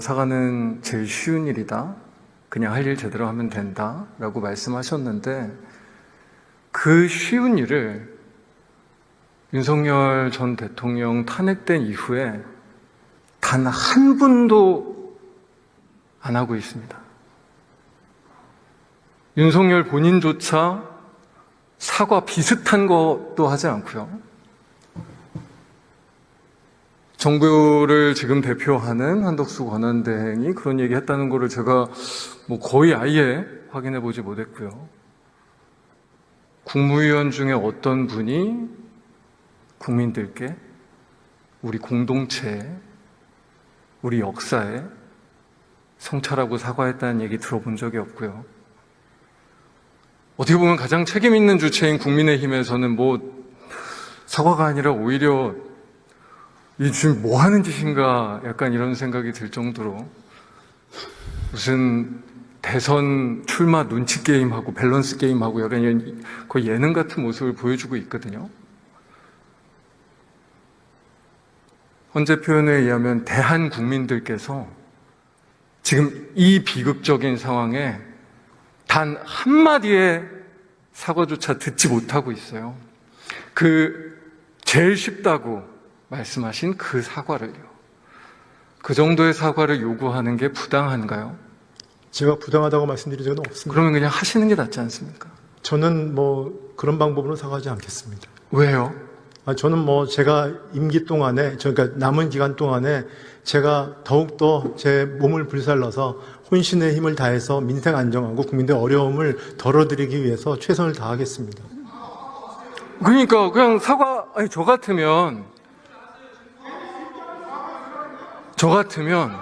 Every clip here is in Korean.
사과는 제일 쉬운 일이다. 그냥 할 일 제대로 하면 된다. 라고 말씀하셨는데 그 쉬운 일을 윤석열 전 대통령 탄핵된 이후에 단 한 분도 안 하고 있습니다. 윤석열 본인조차 사과 비슷한 것도 하지 않고요. 정부를 지금 대표하는 한덕수 권한대행이 그런 얘기 했다는 거를 제가 거의 아예 확인해 보지 못했고요. 국무위원 중에 어떤 분이 국민들께 우리 공동체에, 우리 역사에 성찰하고 사과했다는 얘기 들어본 적이 없고요. 어떻게 보면 가장 책임 있는 주체인 국민의힘에서는 사과가 아니라 오히려 이 지금 뭐 하는 짓인가 약간 이런 생각이 들 정도로 무슨 대선 출마 눈치 게임하고 밸런스 게임하고 약간 거의 예능 같은 모습을 보여주고 있거든요. 헌재 표현에 의하면 대한 국민들께서 지금 이 비극적인 상황에 단 한마디의 사과조차 듣지 못하고 있어요. 제일 쉽다고 말씀하신 그 사과를요. 그 정도의 사과를 요구하는 게 부당한가요? 제가 부당하다고 말씀드린 적은 없습니다. 그러면 그냥 하시는 게 낫지 않습니까? 저는 그런 방법으로 사과하지 않겠습니다. 왜요? 저는 제가 임기 동안에, 그러니까 남은 기간 동안에 제가 더욱더 제 몸을 불살라서 혼신의 힘을 다해서 민생 안정하고 국민들의 어려움을 덜어드리기 위해서 최선을 다하겠습니다. 그러니까 그냥 저 같으면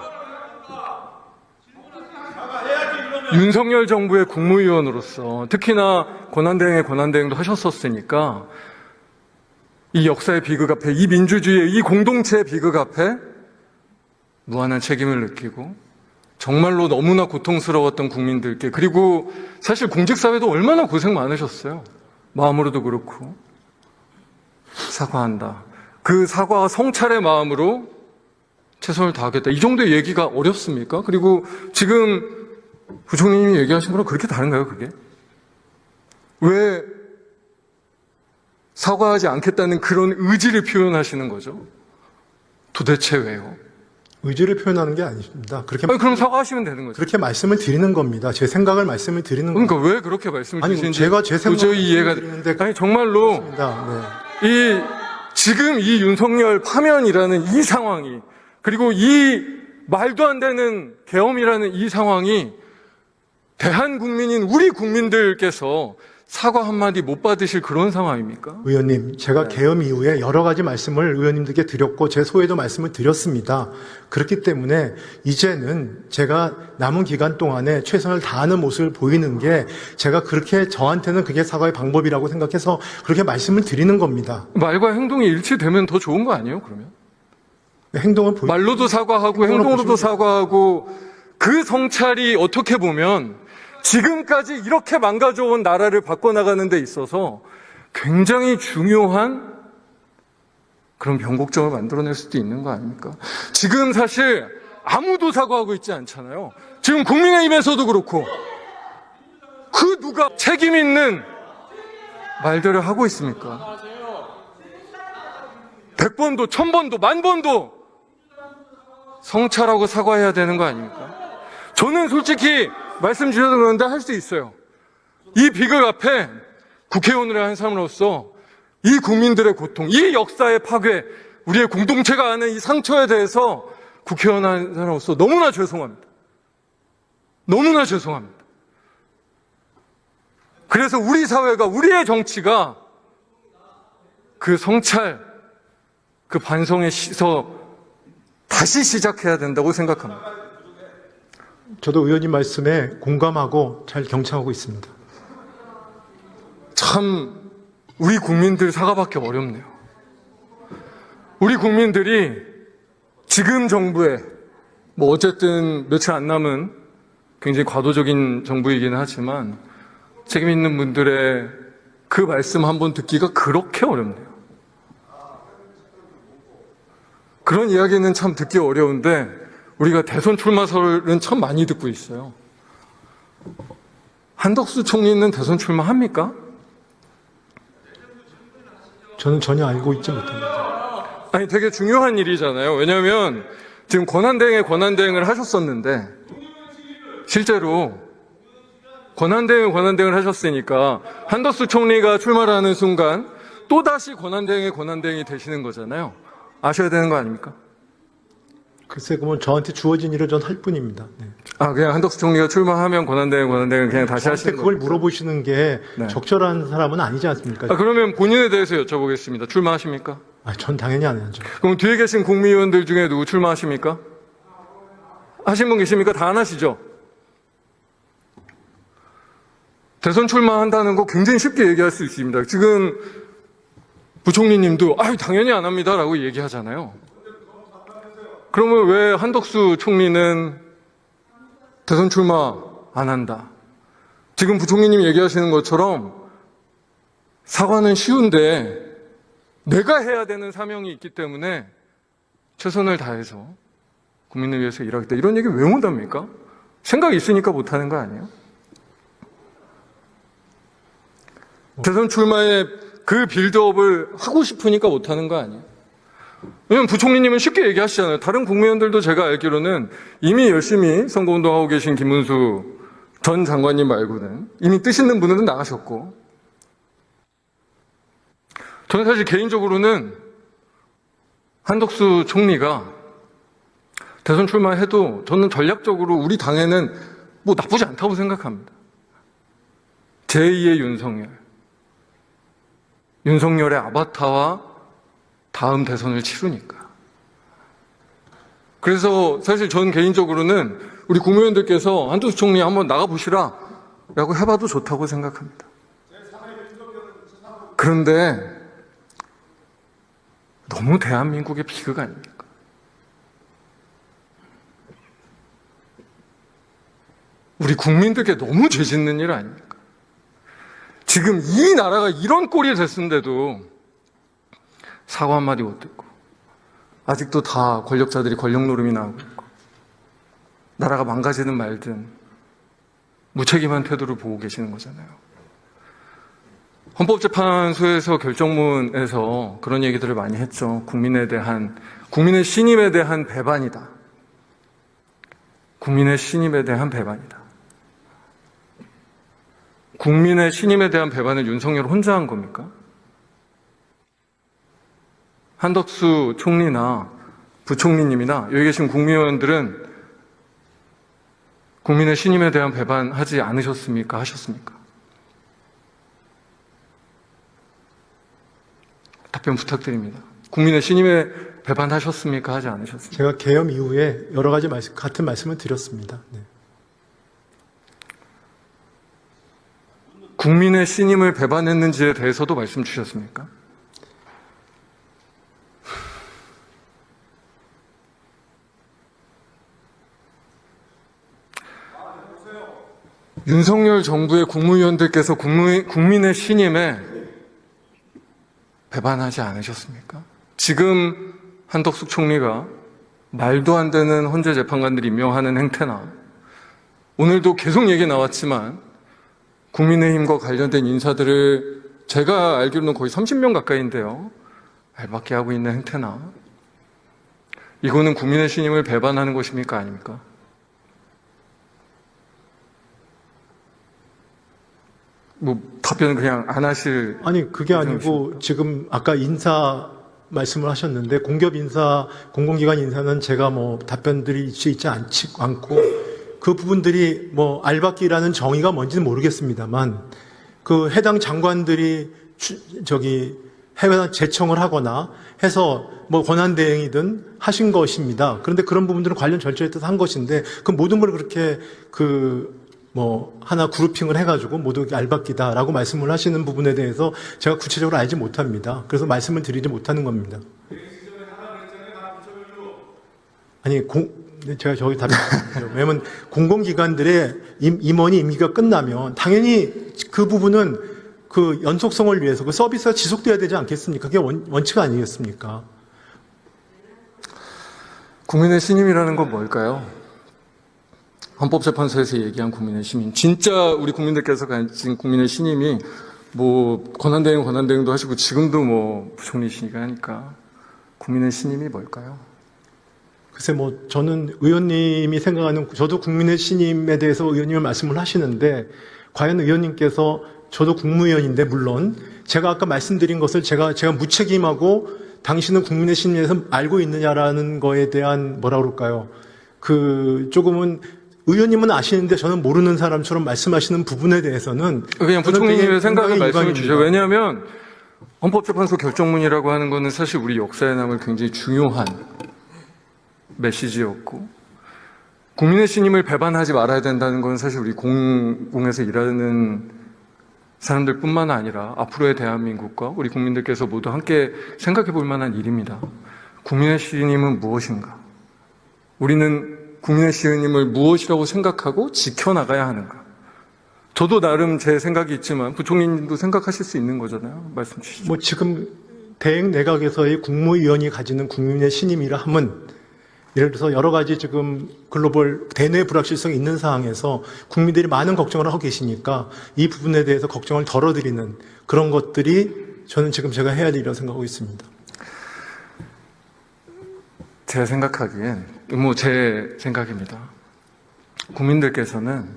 윤석열 정부의 국무위원으로서 특히나 권한대행도 하셨었으니까 이 역사의 비극 앞에, 이 민주주의의 이 공동체의 비극 앞에 무한한 책임을 느끼고 정말로 너무나 고통스러웠던 국민들께, 그리고 사실 공직사회도 얼마나 고생 많으셨어요. 마음으로도 그렇고. 사과한다. 그 사과와 성찰의 마음으로 최선을 다하겠다. 이 정도의 얘기가 어렵습니까? 그리고 지금 부총리님이 얘기하신 거랑 그렇게 다른가요, 그게? 왜 사과하지 않겠다는 그런 의지를 표현하시는 거죠? 도대체 왜요? 의지를 표현하는 게 아닙니다. 그럼 사과하시면 되는 거죠. 그렇게 말씀을 드리는 겁니다. 제 생각을 말씀을 드리는 겁니다. 그러니까 왜 그렇게 말씀을 드리는지 제가 제 생각을 도저히 이해가 정말로 네. 지금 이 윤석열 파면이라는 이 상황이, 그리고 이 말도 안 되는 계엄이라는 이 상황이 대한국민인 우리 국민들께서 사과 한마디 못 받으실 그런 상황입니까? 의원님, 제가 계엄 이후에 여러 가지 말씀을 의원님들께 드렸고 제 소에도 말씀을 드렸습니다. 그렇기 때문에 이제는 제가 남은 기간 동안에 최선을 다하는 모습을 보이는 게 제가 저한테는 그게 사과의 방법이라고 생각해서 그렇게 말씀을 드리는 겁니다. 말과 행동이 일치되면 더 좋은 거 아니에요, 그러면? 말로도 사과하고 행동으로도 사과하고, 그 성찰이 어떻게 보면 지금까지 이렇게 망가져온 나라를 바꿔나가는 데 있어서 굉장히 중요한 그런 변곡점을 만들어낼 수도 있는 거 아닙니까? 지금 사실 아무도 사과하고 있지 않잖아요. 지금 국민의힘에서도 그렇고 누가 책임 있는 말들을 하고 있습니까? 100번도 1000번도 10,000번도 성찰하고 사과해야 되는 거 아닙니까? 저는 솔직히 말씀 주셔서 그런데 할 수 있어요. 이 비극 앞에 국회의원을 한 사람으로서 이 국민들의 고통, 이 역사의 파괴, 우리의 공동체가 아는 이 상처에 대해서 국회의원 한 사람으로서 너무나 죄송합니다. 너무나 죄송합니다. 그래서 우리 사회가, 우리의 정치가 그 성찰, 그 반성의 시서 다시 시작해야 된다고 생각합니다. 저도 의원님 말씀에 공감하고 잘 경청하고 있습니다. 참 우리 국민들 사과받기 어렵네요. 우리 국민들이 지금 정부에 어쨌든 며칠 안 남은 굉장히 과도적인 정부이긴 하지만 책임 있는 분들의 그 말씀 한번 듣기가 그렇게 어렵네요. 그런 이야기는 참 듣기 어려운데 우리가 대선 출마설은 참 많이 듣고 있어요. 한덕수 총리는 대선 출마합니까? 저는 전혀 알고 있지 못합니다. 아니, 되게 중요한 일이잖아요. 왜냐하면 지금 권한대행을 하셨었는데, 실제로 권한대행을 하셨으니까 한덕수 총리가 출마를 하는 순간 또다시 권한대행이 되시는 거잖아요. 아셔야 되는 거 아닙니까? 글쎄, 그러면 저한테 주어진 일을 전 할 뿐입니다. 네. 그냥 한덕수 총리가 출마하면 권한대행을 그냥 다시 저한테 하시는 그걸 겁니까? 물어보시는 게 네. 적절한 사람은 아니지 않습니까? 그러면 본인에 대해서 여쭤보겠습니다. 출마하십니까? 전 당연히 안 하죠. 그럼 뒤에 계신 국민의원들 중에 누구 출마하십니까? 하신 분 계십니까? 다 안 하시죠? 대선 출마한다는 거 굉장히 쉽게 얘기할 수 있습니다. 지금 부총리님도 당연히 안 합니다라고 얘기하잖아요. 그러면 왜 한덕수 총리는 대선 출마 안 한다? 지금 부총리님 얘기하시는 것처럼 사과는 쉬운데 내가 해야 되는 사명이 있기 때문에 최선을 다해서 국민을 위해서 일하겠다. 이런 얘기 왜 못합니까? 생각이 있으니까 못하는 거 아니에요? 대선 출마에 그 빌드업을 하고 싶으니까 못하는 거 아니에요? 왜냐면 부총리님은 쉽게 얘기하시잖아요. 다른 국회의원들도 제가 알기로는 이미 열심히 선거운동하고 계신 김문수 전 장관님 말고는 이미 뜻 있는 분들은 나가셨고, 저는 사실 개인적으로는 한덕수 총리가 대선 출마해도 저는 전략적으로 우리 당에는 뭐 나쁘지 않다고 생각합니다. 제2의 윤석열의 아바타와 다음 대선을 치르니까. 그래서 사실 저는 개인적으로는 우리 국회의원들께서 한덕수 총리 한번 나가보시라 라고 해봐도 좋다고 생각합니다. 그런데 너무 대한민국의 비극 아닙니까? 우리 국민들께 너무 죄 짓는 일 아닙니까? 지금 이 나라가 이런 꼴이 됐는데도 사과 한마디 못 듣고 아직도 다 권력자들이 권력 노름이 나오고 있고 나라가 망가지든 말든 무책임한 태도를 보고 계시는 거잖아요. 헌법재판소에서 결정문에서 그런 얘기들을 많이 했죠. 국민의 신임에 대한 배반이다. 국민의 신임에 대한 배반이다. 국민의 신임에 대한 배반을 윤석열 혼자 한 겁니까? 한덕수 총리나 부총리님이나 여기 계신 국민의원들은 국민의 신임에 대한 배반하지 않으셨습니까? 하셨습니까? 답변 부탁드립니다. 국민의 신임에 배반하셨습니까? 하지 않으셨습니까? 제가 계엄 이후에 여러 가지 같은 말씀을 드렸습니다. 네. 국민의 신임을 배반했는지에 대해서도 말씀 주셨습니까? 윤석열 정부의 국무위원들께서 국민의 신임에 배반하지 않으셨습니까? 지금 한덕수 총리가 말도 안 되는 헌재 재판관들 임명하는 행태나 오늘도 계속 얘기 나왔지만 국민의힘과 관련된 인사들을 제가 알기로는 거의 30명 가까이인데요. 알박기 하고 있는 행태나 이거는 국민의 신임을 배반하는 것입니까? 아닙니까? 답변은 그냥 안 하실. 아니, 그게 아니고 지금 아까 인사 말씀을 하셨는데 공기업 인사, 공공기관 인사는 제가 답변들이 있지 않고 그 부분들이 알박기라는 정의가 뭔지는 모르겠습니다만 그 해당 장관들이 해외 재청을 하거나 해서 권한대행이든 하신 것입니다. 그런데 그런 부분들은 관련 절차에 따라서 한 것인데 그 모든 걸 그렇게 하나 그룹핑을 해가지고 모두 알박기다라고 말씀을 하시는 부분에 대해서 제가 구체적으로 알지 못합니다. 그래서 말씀을 드리지 못하는 겁니다. 아니, 제가 저기 답변드리죠. 왜냐면 공공기관들의 임원이 임기가 끝나면 당연히 그 부분은 그 연속성을 위해서 그 서비스가 지속돼야 되지 않겠습니까? 그게 원칙 아니겠습니까? 국민의 신임이라는 건 뭘까요? 헌법재판소에서 얘기한 국민의 신임. 진짜 우리 국민들께서 가진 국민의 신임이 뭐 권한대행도 하시고 지금도 뭐 부총리시니까 하니까 국민의 신임이 뭘까요? 글쎄 뭐 저는 의원님이 생각하는 저도 국민의 신임에 대해서 의원님은 말씀을 하시는데 과연 의원님께서 저도 국무위원인데 물론 제가 아까 말씀드린 것을 제가 무책임하고 당신은 국민의 신임에 대해서 알고 있느냐라는 거에 대한 뭐라 그럴까요? 그 조금은 의원님은 아시는데 저는 모르는 사람처럼 말씀하시는 부분에 대해서는 그냥 부총리님의 생각을 말씀해 주세요. 이방입니다. 왜냐하면 헌법재판소 결정문이라고 하는 것은 사실 우리 역사에 남을 굉장히 중요한 메시지였고 국민의 신임을 배반하지 말아야 된다는 건 사실 우리 공공에서 일하는 사람들뿐만 아니라 앞으로의 대한민국과 우리 국민들께서 모두 함께 생각해 볼 만한 일입니다. 국민의 신임은 무엇인가? 우리는 국민의 신임을 무엇이라고 생각하고 지켜나가야 하는가? 저도 나름 제 생각이 있지만 부총리님도 생각하실 수 있는 거잖아요. 말씀 주시죠. 뭐 지금 대행 내각에서의 국무위원이 가지는 국민의 신임이라 함은 예를 들어서 여러 가지 지금 글로벌 대내 불확실성이 있는 상황에서 국민들이 많은 걱정을 하고 계시니까 이 부분에 대해서 걱정을 덜어드리는 그런 것들이 저는 지금 제가 해야 될 일이라고 생각하고 있습니다. 제가 생각하기엔 뭐 제 생각입니다. 국민들께서는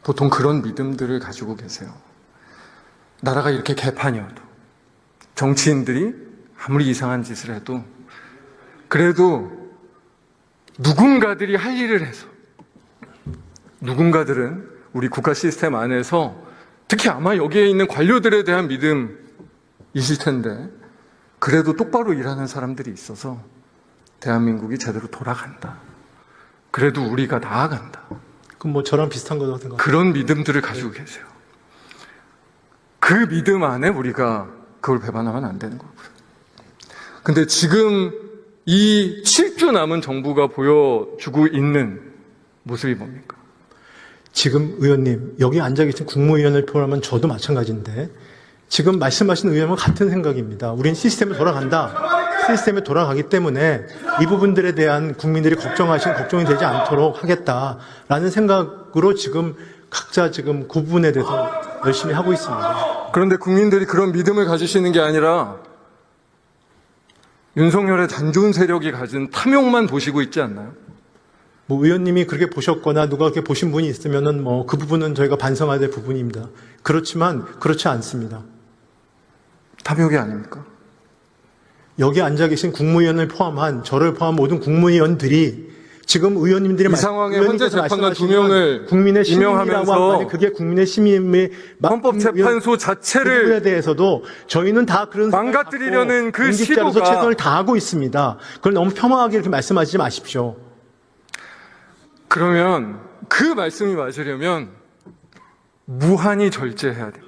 보통 그런 믿음들을 가지고 계세요. 나라가 이렇게 개판이어도 정치인들이 아무리 이상한 짓을 해도 그래도 누군가들이 할 일을 해서 누군가들은 우리 국가 시스템 안에서 특히 아마 여기에 있는 관료들에 대한 믿음이실 텐데 그래도 똑바로 일하는 사람들이 있어서 대한민국이 제대로 돌아간다. 그래도 우리가 나아간다. 그럼 뭐 저랑 비슷한 거라고 생각합니다. 그런 믿음들을 가지고 계세요. 그 믿음 안에 우리가 그걸 배반하면 안 되는 거고요. 근데 지금 이 7주 남은 정부가 보여주고 있는 모습이 뭡니까? 지금 의원님 여기 앉아 계신 국무위원을 포함하면 저도 마찬가지인데 지금 말씀하신 의원과 같은 생각입니다. 우린 시스템에 돌아간다. 시스템에 돌아가기 때문에 이 부분들에 대한 국민들이 걱정이 되지 않도록 하겠다라는 생각으로 지금 각자 지금 그 부분에 대해서 열심히 하고 있습니다. 그런데 국민들이 그런 믿음을 가지시는 게 아니라 윤석열의 단좋은 세력이 가진 탐욕만 보시고 있지 않나요? 뭐 의원님이 그렇게 보셨거나 누가 그렇게 보신 분이 있으면은 뭐 그 부분은 저희가 반성해야 될 부분입니다. 그렇지만 그렇지 않습니다. 탐욕이 아닙니까? 여기 앉아 계신 국무위원을 포함한 저를 포함한 모든 국무위원들이 지금 의원님들이 이 상황에 현재 재판관 2명을 국민의 신임이라고 임명하면서 하면 그게 국민의 신임의 헌법재판소 그 자체를 부분에 대해서도 저희는 다 그런 망가뜨리려는 그 공직자로서 시도가 최선을 다하고 있습니다. 그걸 너무 폄하하게 이렇게 말씀하시지 마십시오. 그러면 그 말씀이 맞으려면 무한히 절제해야 돼.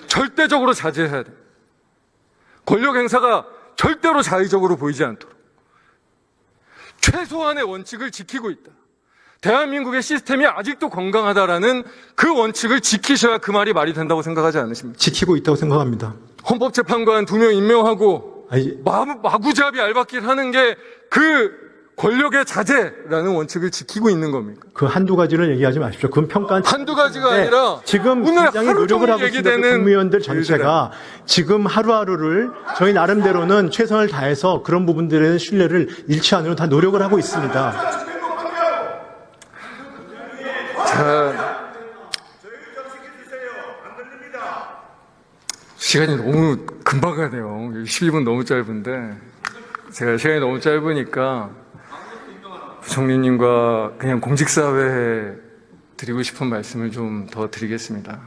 절대적으로 자제해야 돼. 권력 행사가 절대로 자의적으로 보이지 않도록 최소한의 원칙을 지키고 있다. 대한민국의 시스템이 아직도 건강하다라는 그 원칙을 지키셔야 그 말이 된다고 생각하지 않으십니까? 지키고 있다고 생각합니다. 헌법재판관 2명 임명하고 아니, 마구잡이 알박길 하는 게 그 권력의 자제라는 원칙을 지키고 있는 겁니까? 그 한두 가지를 얘기하지 마십시오. 그건 평가한 한두 가지가 아니라 지금 오늘 굉장히 하루 노력을 종일 하고 있는 얘기되는 국무위원들 전체가 지금 하루하루를 저희 나름대로는 최선을 다해서 그런 부분들의 신뢰를 잃지 않으려 다 노력을 하고 있습니다. 자, 시간이 너무 금방 가네요. 12분 너무 짧은데 제가 시간이 너무 짧으니까 부총리님과 그냥 공직사회에 드리고 싶은 말씀을 좀 더 드리겠습니다.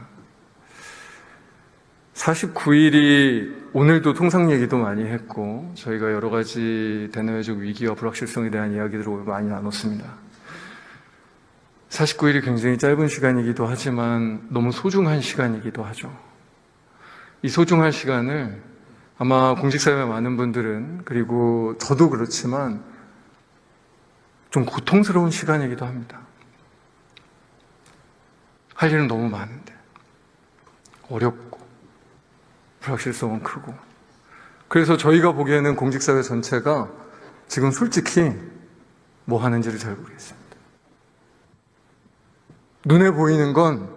49일이 오늘도 통상 얘기도 많이 했고 저희가 여러 가지 대내외적 위기와 불확실성에 대한 이야기들을 많이 나눴습니다. 49일이 굉장히 짧은 시간이기도 하지만 너무 소중한 시간이기도 하죠. 이 소중한 시간을 아마 공직사회 많은 분들은 그리고 저도 그렇지만 좀 고통스러운 시간이기도 합니다. 할 일은 너무 많은데 어렵고 불확실성은 크고 그래서 저희가 보기에는 공직사회 전체가 지금 솔직히 뭐 하는지를 잘 모르겠습니다. 눈에 보이는 건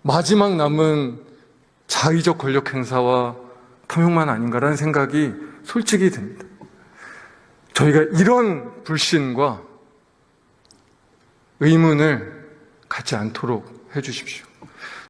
마지막 남은 자의적 권력 행사와 탐욕만 아닌가라는 생각이 솔직히 듭니다. 저희가 이런 불신과 의문을 갖지 않도록 해주십시오.